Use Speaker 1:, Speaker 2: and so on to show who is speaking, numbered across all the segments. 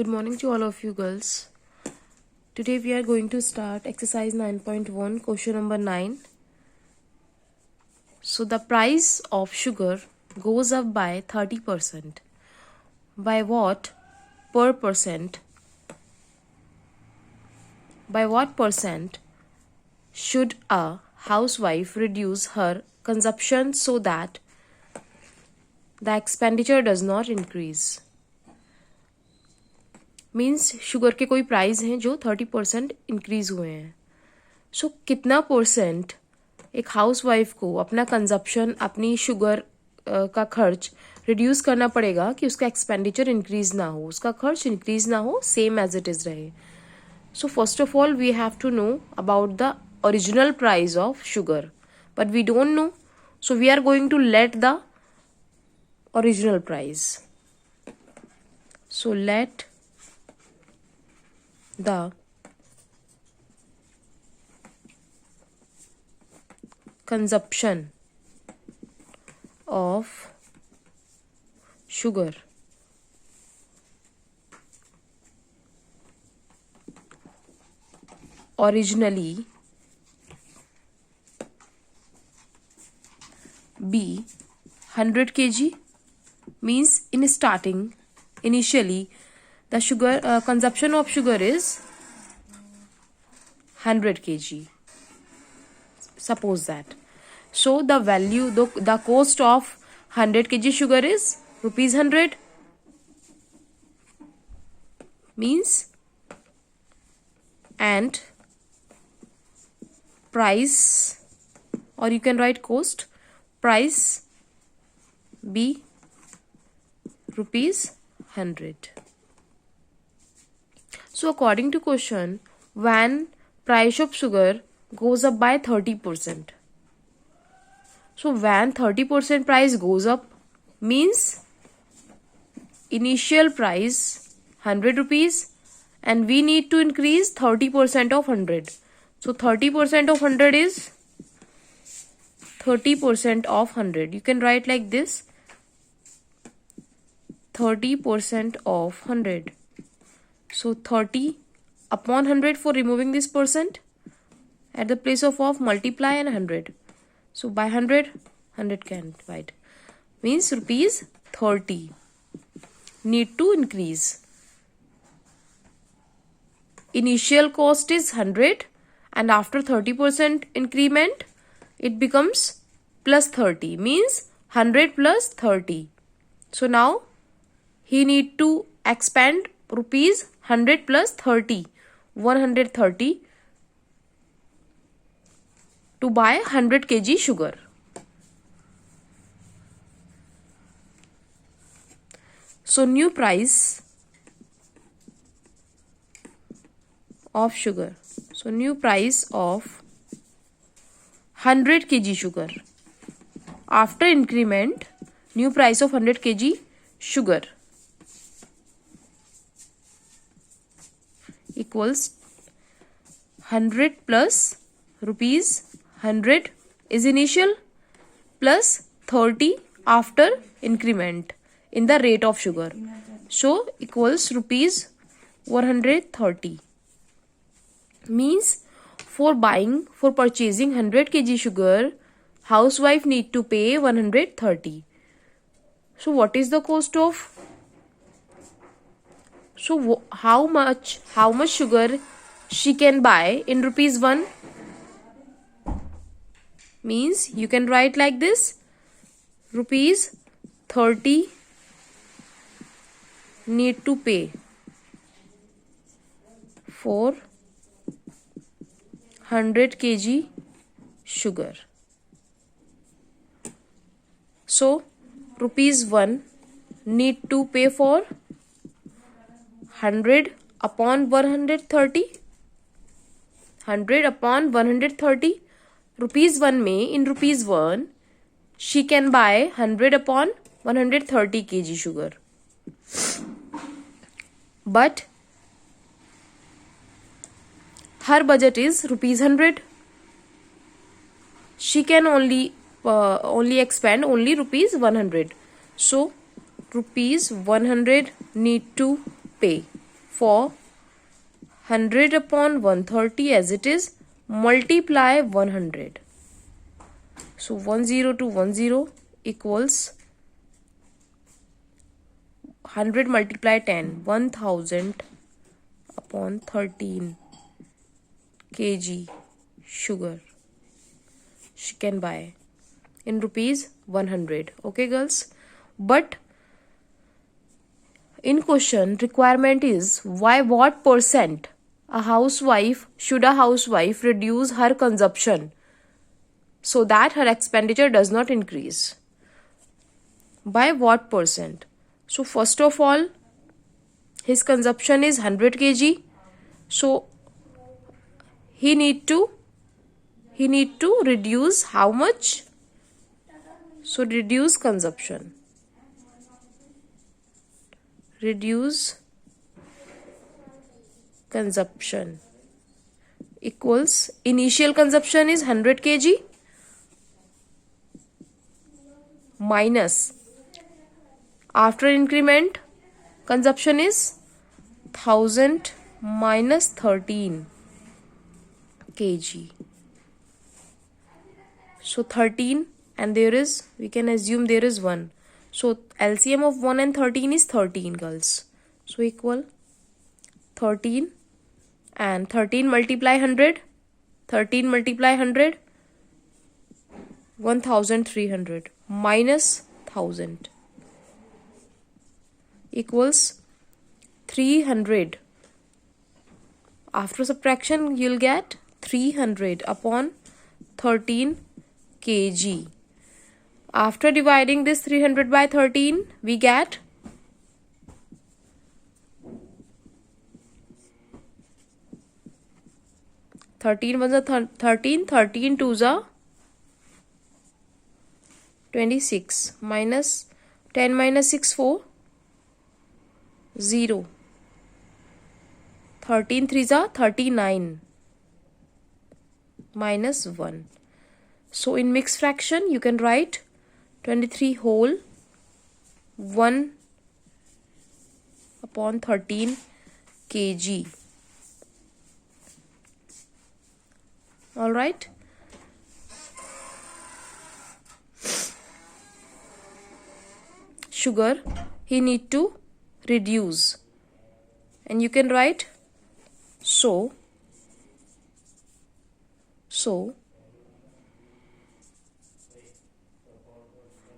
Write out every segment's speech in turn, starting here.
Speaker 1: Good morning to all of you girls. Today we are going to start exercise 9.1, question number 9. So the price of sugar goes up by 30%. By what percent should a housewife reduce her consumption so that the expenditure does not increase? Means sugar के कोई price हैं जो 30% increase हुए हैं. सो कितना percent एक house wife को अपना कंजप्शन, अपनी शुगर का खर्च रिड्यूस करना पड़ेगा कि उसका एक्सपेंडिचर इंक्रीज ना हो, उसका खर्च इंक्रीज ना हो, सेम एज इट इज रहे. So first of all we have to know about the original price of sugar, but we don't know, so we are going to let the original price. So let the consumption of sugar originally be 100 kg, means in starting, initially the sugar consumption of sugar is 100 kg. Suppose that. So the value, the cost of 100 kg sugar is rupees 100. Means, and price, or you can write cost, price be rupees 100. So according to question, when price of sugar goes up by 30%. So when 30% price goes up, means initial price 100 rupees and we need to increase 30% of 100. So 30% of 100 is 30% of 100. You can write like this, 30% of 100. So 30 upon 100 for removing this percent. At the place of multiply and 100. So by 100 can divide. Means rupees 30 need to increase. Initial cost is 100 and after 30% increment it becomes plus 30. Means 100 plus 30. So now he need to expend rupees 100 plus 30, 130 to buy 100 kg sugar. So new price of sugar. So new price of 100 kg sugar. After increment, new price of 100 kg sugar equals 100 plus rupees 100 is initial plus 30 after increment in the rate of sugar. So equals rupees 130. Means for purchasing 100 kg sugar, housewife need to pay 130. So what is the cost of? So how much sugar she can buy in rupees 1? Means you can write like this, rupees 30 need to pay for 100 kg sugar. So rupees 1 need to pay for 100 upon 130. 100 upon 130. Rupees 1 में in rupees 1 she can buy 100 upon 130 kg sugar. But her budget is rupees 100. She can only expend only rupees 100. So rupees 100 need to pay. for 100 upon 130 as it is, multiply 100. So 10 to 10 equals 100 multiply 10, 1000 upon 13 kg sugar she can buy in rupees 100. Okay girls, but in question requirement is what percent should a housewife reduce her consumption so that her expenditure does not increase. By what percent? So first of all, his consumption is 100 kg, so he need to reduce how much? So reduce consumption. Reduce consumption equals initial consumption is 100 kg minus after increment consumption is 1000 minus 13 kg. So 13 and we can assume there is 1. So LCM of 1 and 13 is 13 girls. So equal 13 and 13 multiply 100. 13 multiply 100. 1300 minus 1000 equals 300. After subtraction you'll get 300 upon 13 kg. After dividing this 300 by 13 we get 13 was a 13, 13 twos are 26 minus 10 minus 6 4 0. 13 threes are 39 minus 1. So in mixed fraction you can write 23 whole 1 upon 13 kg. All right. Sugar he need to reduce, and you can write so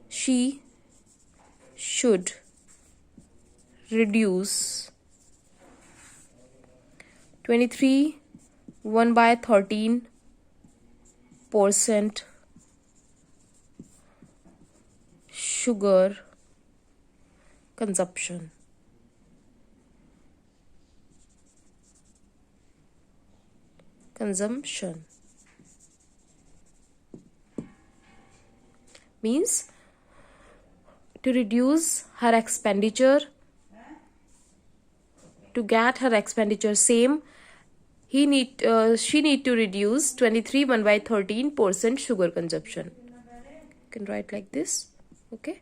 Speaker 1: she should reduce 23 1 by 13% sugar consumption. Means to reduce her expenditure, to get her expenditure same, she need to reduce 23 1 by 13% sugar consumption. You can write like this. Okay.